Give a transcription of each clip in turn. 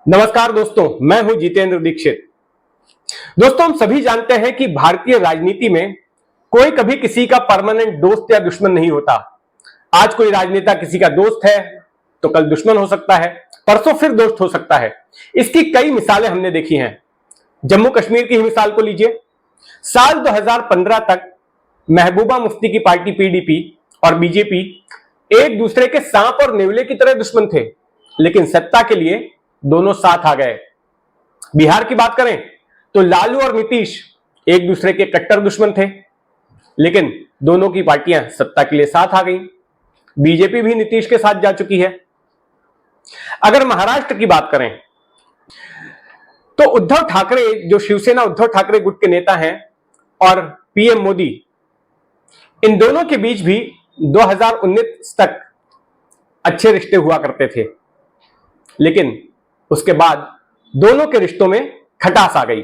नमस्कार दोस्तों, मैं हूं जितेंद्र दीक्षित। दोस्तों, हम सभी जानते हैं कि भारतीय राजनीति में कोई कभी किसी का परमानेंट दोस्त या दुश्मन नहीं होता। आज कोई राजनेता किसी का दोस्त है तो कल दुश्मन हो सकता है, परसों फिर दोस्त हो सकता है। इसकी कई मिसालें हमने देखी हैं। जम्मू कश्मीर की ही मिसाल को लीजिए। साल 2015 तक महबूबा मुफ्ती की पार्टी पीडीपी और बीजेपी एक दूसरे के सांप और नेवले की तरह दुश्मन थे, लेकिन सत्ता के लिए दोनों साथ आ गए। बिहार की बात करें तो लालू और नीतीश एक दूसरे के कट्टर दुश्मन थे, लेकिन दोनों की पार्टियां सत्ता के लिए साथ आ गई। बीजेपी भी नीतीश के साथ जा चुकी है। अगर महाराष्ट्र की बात करें तो उद्धव ठाकरे, जो शिवसेना उद्धव ठाकरे गुट के नेता हैं, और पीएम मोदी, इन दोनों के बीच भी 2019 तक अच्छे रिश्ते हुआ करते थे, लेकिन उसके बाद दोनों के रिश्तों में खटास आ गई।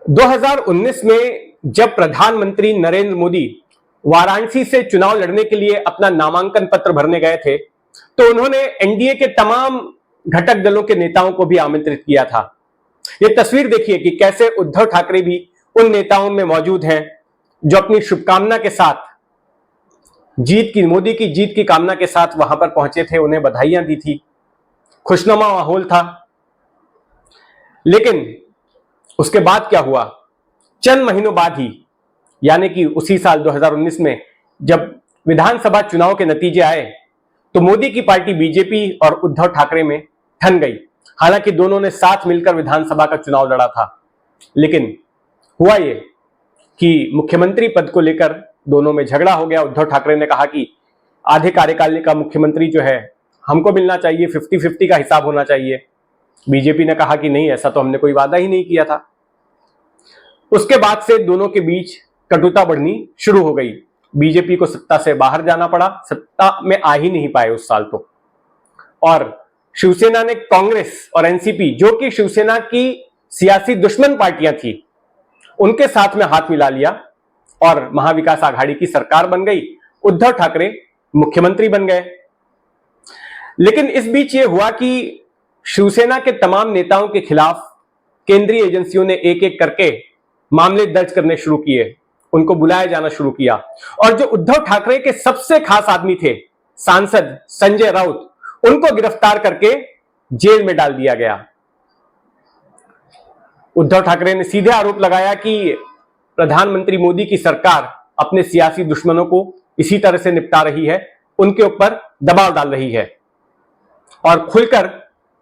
2019 में जब प्रधानमंत्री नरेंद्र मोदी वाराणसी से चुनाव लड़ने के लिए अपना नामांकन पत्र भरने गए थे, तो उन्होंने एनडीए के तमाम घटक दलों के नेताओं को भी आमंत्रित किया था। यह तस्वीर देखिए कि कैसे उद्धव ठाकरे भी उन नेताओं में मौजूद हैं जो अपनी शुभकामना के साथ मोदी की जीत की कामना के साथ वहां पर पहुंचे थे, उन्हें बधाइयां दी थी, खुशनुमा माहौल था। लेकिन उसके बाद क्या हुआ? चंद महीनों बाद ही, यानी कि उसी साल 2019 में जब विधानसभा चुनाव के नतीजे आए, तो मोदी की पार्टी बीजेपी और उद्धव ठाकरे में ठन गई। हालांकि दोनों ने साथ मिलकर विधानसभा का चुनाव लड़ा था, लेकिन हुआ ये कि मुख्यमंत्री पद को लेकर दोनों में झगड़ा हो गया। उद्धव ठाकरे ने कहा कि आधे कार्यकाल का मुख्यमंत्री जो है हमको मिलना चाहिए, 50-50 का हिसाब होना चाहिए। बीजेपी ने कहा कि नहीं, ऐसा तो हमने कोई वादा ही नहीं किया था। उसके बाद से दोनों के बीच कटुता बढ़नी शुरू हो गई। बीजेपी को सत्ता से बाहर जाना पड़ा, सत्ता में आ ही नहीं पाए उस साल तो। और शिवसेना ने कांग्रेस और एनसीपी, जो कि शिवसेना की सियासी दुश्मन पार्टियां थी, उनके साथ में हाथ मिला लिया और महाविकास आघाड़ी की सरकार बन गई। उद्धव ठाकरे मुख्यमंत्री बन गए। लेकिन इस बीच यह हुआ कि शिवसेना के तमाम नेताओं के खिलाफ केंद्रीय एजेंसियों ने एक एक करके मामले दर्ज करने शुरू किए, उनको बुलाया जाना शुरू किया। और जो उद्धव ठाकरे के सबसे खास आदमी थे, सांसद संजय राउत, उनको गिरफ्तार करके जेल में डाल दिया गया। उद्धव ठाकरे ने सीधे आरोप लगाया कि प्रधानमंत्री मोदी की सरकार अपने सियासी दुश्मनों को इसी तरह से निपटा रही है, उनके ऊपर दबाव डाल रही है, और खुलकर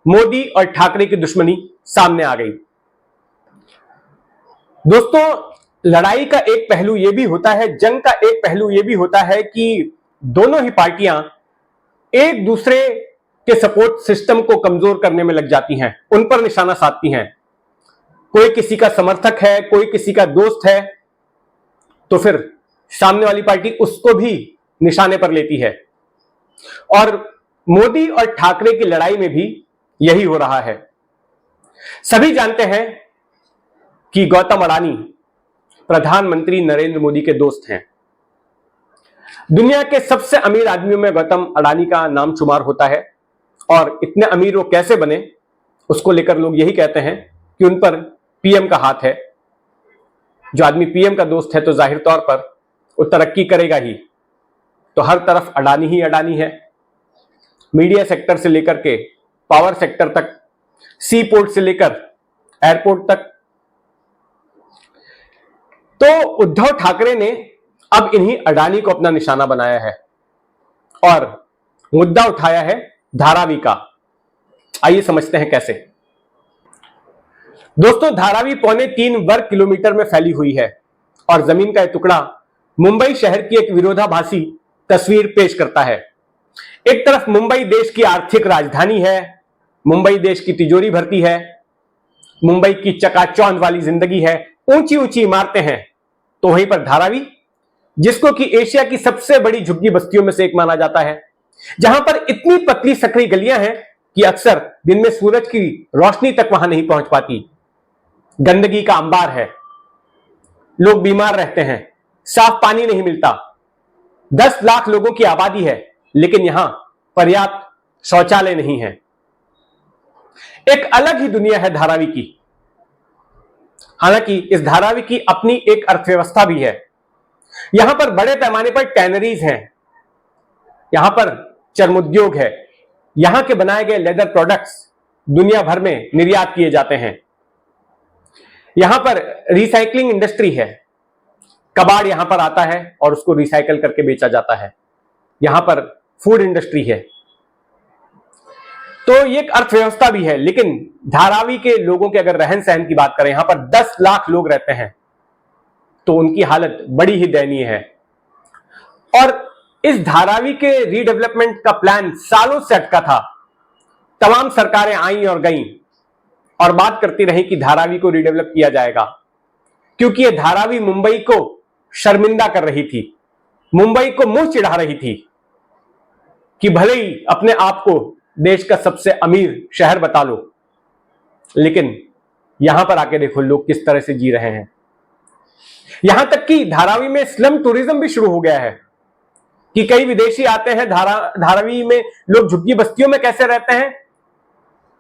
मोदी और ठाकरे की दुश्मनी सामने आ गई। दोस्तों, लड़ाई का एक पहलू यह भी होता है, जंग का एक पहलू यह भी होता है कि दोनों ही पार्टियां एक दूसरे के सपोर्ट सिस्टम को कमजोर करने में लग जाती हैं, उन पर निशाना साधती हैं। कोई किसी का समर्थक है, कोई किसी का दोस्त है, तो फिर सामने वाली पार्टी उसको भी निशाने पर लेती है। और मोदी और ठाकरे की लड़ाई में भी यही हो रहा है। सभी जानते हैं कि गौतम अडानी प्रधानमंत्री नरेंद्र मोदी के दोस्त हैं। दुनिया के सबसे अमीर आदमियों में गौतम अडानी का नाम शुमार होता है, और इतने अमीर वो कैसे बने, उसको लेकर लोग यही कहते हैं कि उन पर पीएम का हाथ है। जो आदमी पीएम का दोस्त है तो जाहिर तौर पर वो तरक्की करेगा ही। तो हर तरफ अडानी ही अडानी है, मीडिया सेक्टर से लेकर के पावर सेक्टर तक, सी पोर्ट से लेकर एयरपोर्ट तक। तो उद्धव ठाकरे ने अब इन्हीं अडानी को अपना निशाना बनाया है और मुद्दा उठाया है धारावी का। आइए समझते हैं कैसे। दोस्तों, धारावी 3.25 वर्ग किलोमीटर में फैली हुई है, और जमीन का यह टुकड़ा मुंबई शहर की एक विरोधाभासी तस्वीर पेश करता है। एक तरफ मुंबई देश की आर्थिक राजधानी है, मुंबई देश की तिजोरी भरती है, मुंबई की चकाचौंध वाली जिंदगी है, ऊंची ऊंची इमारतें हैं। तो वहीं पर धारावी, जिसको कि एशिया की सबसे बड़ी झुग्गी बस्तियों में से एक माना जाता है, जहां पर इतनी पतली सकरी गलियां हैं कि अक्सर दिन में सूरज की रोशनी तक वहां नहीं पहुंच पाती। गंदगी का अंबार है, लोग बीमार रहते हैं, साफ पानी नहीं मिलता। 10 लाख लोगों की आबादी है, लेकिन यहां पर्याप्त शौचालय नहीं है। एक अलग ही दुनिया है धारावी की। हालांकि इस धारावी की अपनी एक अर्थव्यवस्था भी है। यहां पर बड़े पैमाने पर टैनरीज हैं, यहां पर चर्म उद्योग है, यहां के बनाए गए लेदर प्रोडक्ट्स दुनिया भर में निर्यात किए जाते हैं। यहां पर रिसाइकलिंग इंडस्ट्री है, कबाड़ यहां पर आता है और उसको रिसाइकल करके बेचा जाता है। यहां पर फूड इंडस्ट्री है। तो ये एक अर्थव्यवस्था भी है। लेकिन धारावी के लोगों के अगर रहन सहन की बात करें, यहां पर 10 लाख लोग रहते हैं, तो उनकी हालत बड़ी ही दयनीय है। और इस धारावी के रीडेवलपमेंट का प्लान सालों से अटका था। तमाम सरकारें आईं और गईं और बात करती रही कि धारावी को रीडेवलप किया जाएगा, क्योंकि यह धारावी मुंबई को शर्मिंदा कर रही थी, मुंबई को मुंह चिढ़ा रही थी कि भले ही अपने आप को देश का सबसे अमीर शहर बता लो, लेकिन यहां पर आके देखो लोग किस तरह से जी रहे हैं। यहां तक कि धारावी में स्लम टूरिज्म भी शुरू हो गया है कि कई विदेशी आते हैं धारावी में, लोग झुग्गी बस्तियों में कैसे रहते हैं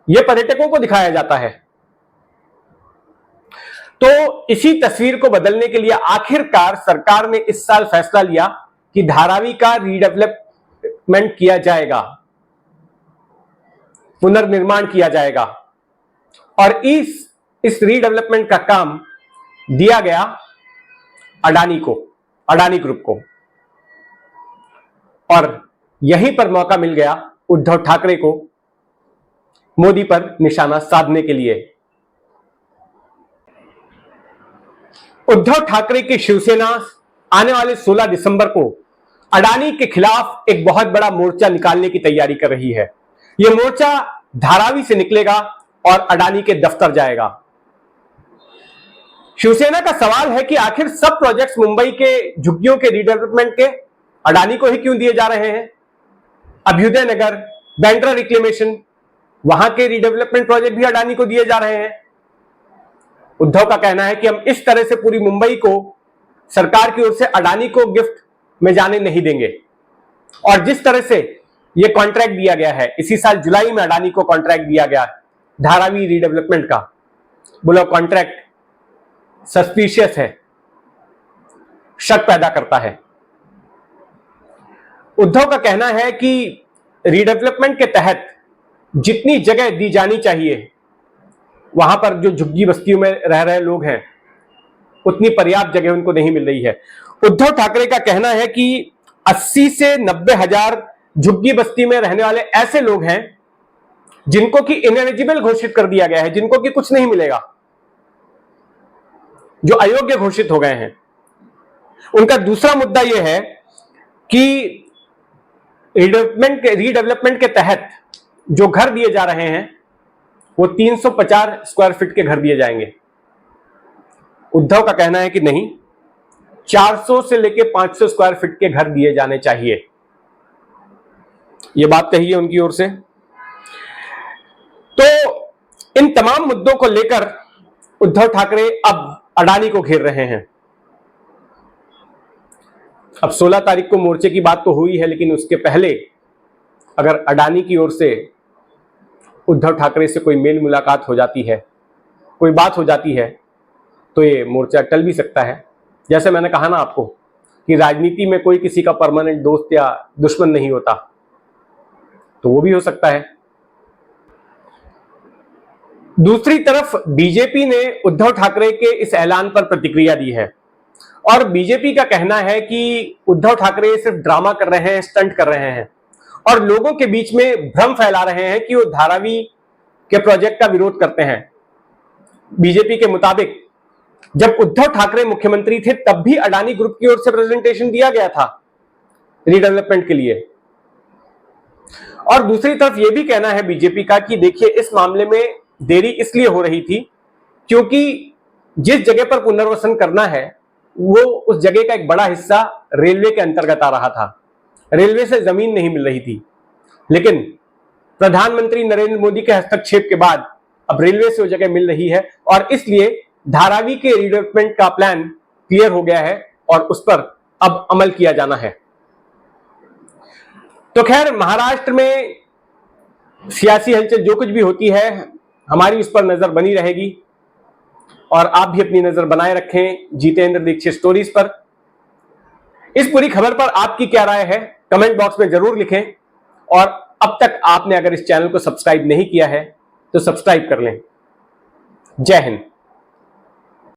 यह पर्यटकों को दिखाया जाता है। तो इसी तस्वीर को बदलने के लिए आखिरकार सरकार ने इस साल फैसला लिया कि धारावी का रीडेवलपमेंट किया जाएगा, पुनर्निर्माण किया जाएगा। और इस रीडेवलपमेंट का काम दिया गया अडानी को, अडानी ग्रुप को। और यहीं पर मौका मिल गया उद्धव ठाकरे को मोदी पर निशाना साधने के लिए। उद्धव ठाकरे की शिवसेना आने वाले 16 दिसंबर को अडानी के खिलाफ एक बहुत बड़ा मोर्चा निकालने की तैयारी कर रही है। यह मोर्चा धारावी से निकलेगा और अडानी के दफ्तर जाएगा। शिवसेना का सवाल है कि आखिर सब प्रोजेक्ट्स मुंबई के झुग्गियों के रीडेवलपमेंट के अडानी को ही क्यों दिए जा रहे हैं। अभ्युदय नगर, बैंड्रा रिक्लेमेशन, वहां के रीडेवलपमेंट प्रोजेक्ट भी अडानी को दिए जा रहे हैं। उद्धव का कहना है कि हम इस तरह से पूरी मुंबई को सरकार की ओर से अडानी को गिफ्ट में जाने नहीं देंगे। और जिस तरह से यह कॉन्ट्रैक्ट दिया गया है, इसी साल जुलाई में अडानी को कॉन्ट्रैक्ट दिया गया धारावी रीडेवलपमेंट का, बोला कॉन्ट्रैक्ट सस्पिशियस है, शक पैदा करता है। उद्धव का कहना है कि रीडेवलपमेंट के तहत जितनी जगह दी जानी चाहिए वहां पर जो झुग्गी बस्तियों में रह रहे लोग हैं, उतनी पर्याप्त जगह उनको नहीं मिल रही है। उद्धव ठाकरे का कहना है कि 80 से 90 हजार झुग्गी बस्ती में रहने वाले ऐसे लोग हैं जिनको कि इनएलिजिबल घोषित कर दिया गया है, जिनको कि कुछ नहीं मिलेगा, जो अयोग्य घोषित हो गए हैं। उनका दूसरा मुद्दा यह है कि रीडेवलपमेंट के तहत जो घर दिए जा रहे हैं वो 350 स्क्वायर फीट के घर दिए जाएंगे। उद्धव का कहना है कि नहीं, 400 से लेकर 500 स्क्वायर फीट के घर दिए जाने चाहिए। यह बात कही है उनकी ओर से। तो इन तमाम मुद्दों को लेकर उद्धव ठाकरे अब अडानी को घेर रहे हैं। अब 16 तारीख को मोर्चे की बात तो हुई है, लेकिन उसके पहले अगर अडानी की ओर से उद्धव ठाकरे से कोई मेल मुलाकात हो जाती है, कोई बात हो जाती है, तो ये मोर्चा टल भी सकता है। जैसे मैंने कहा ना आपको कि राजनीति में कोई किसी का परमानेंट दोस्त या दुश्मन नहीं होता, तो वो भी हो सकता है। दूसरी तरफ बीजेपी ने उद्धव ठाकरे के इस ऐलान पर प्रतिक्रिया दी है और बीजेपी का कहना है कि उद्धव ठाकरे सिर्फ ड्रामा कर रहे हैं, स्टंट कर रहे हैं और लोगों के बीच में भ्रम फैला रहे हैं कि वो धारावी के प्रोजेक्ट का विरोध करते हैं। बीजेपी के मुताबिक जब उद्धव ठाकरे मुख्यमंत्री थे तब भी अडानी ग्रुप की ओर से प्रेजेंटेशन दिया गया था रीडेवलपमेंट के लिए। और दूसरी तरफ यह भी कहना है बीजेपी का कि देखिए, इस मामले में देरी इसलिए हो रही थी क्योंकि जिस जगह पर पुनर्वसन करना है वो उस जगह का एक बड़ा हिस्सा रेलवे के अंतर्गत आ रहा था, रेलवे से जमीन नहीं मिल रही थी। लेकिन प्रधानमंत्री नरेंद्र मोदी के हस्तक्षेप के बाद अब रेलवे से वो जगह मिल रही है और इसलिए धारावी के रीडेवलपमेंट का प्लान क्लियर हो गया है और उस पर अब अमल किया जाना है। तो खैर, महाराष्ट्र में सियासी हलचल जो कुछ भी होती है, हमारी उस पर नजर बनी रहेगी और आप भी अपनी नजर बनाए रखें जितेंद्र दीक्षित स्टोरीज पर। इस पूरी खबर पर आपकी क्या राय है कमेंट बॉक्स में जरूर लिखें, और अब तक आपने अगर इस चैनल को सब्सक्राइब नहीं किया है तो सब्सक्राइब कर लें। जय हिंद।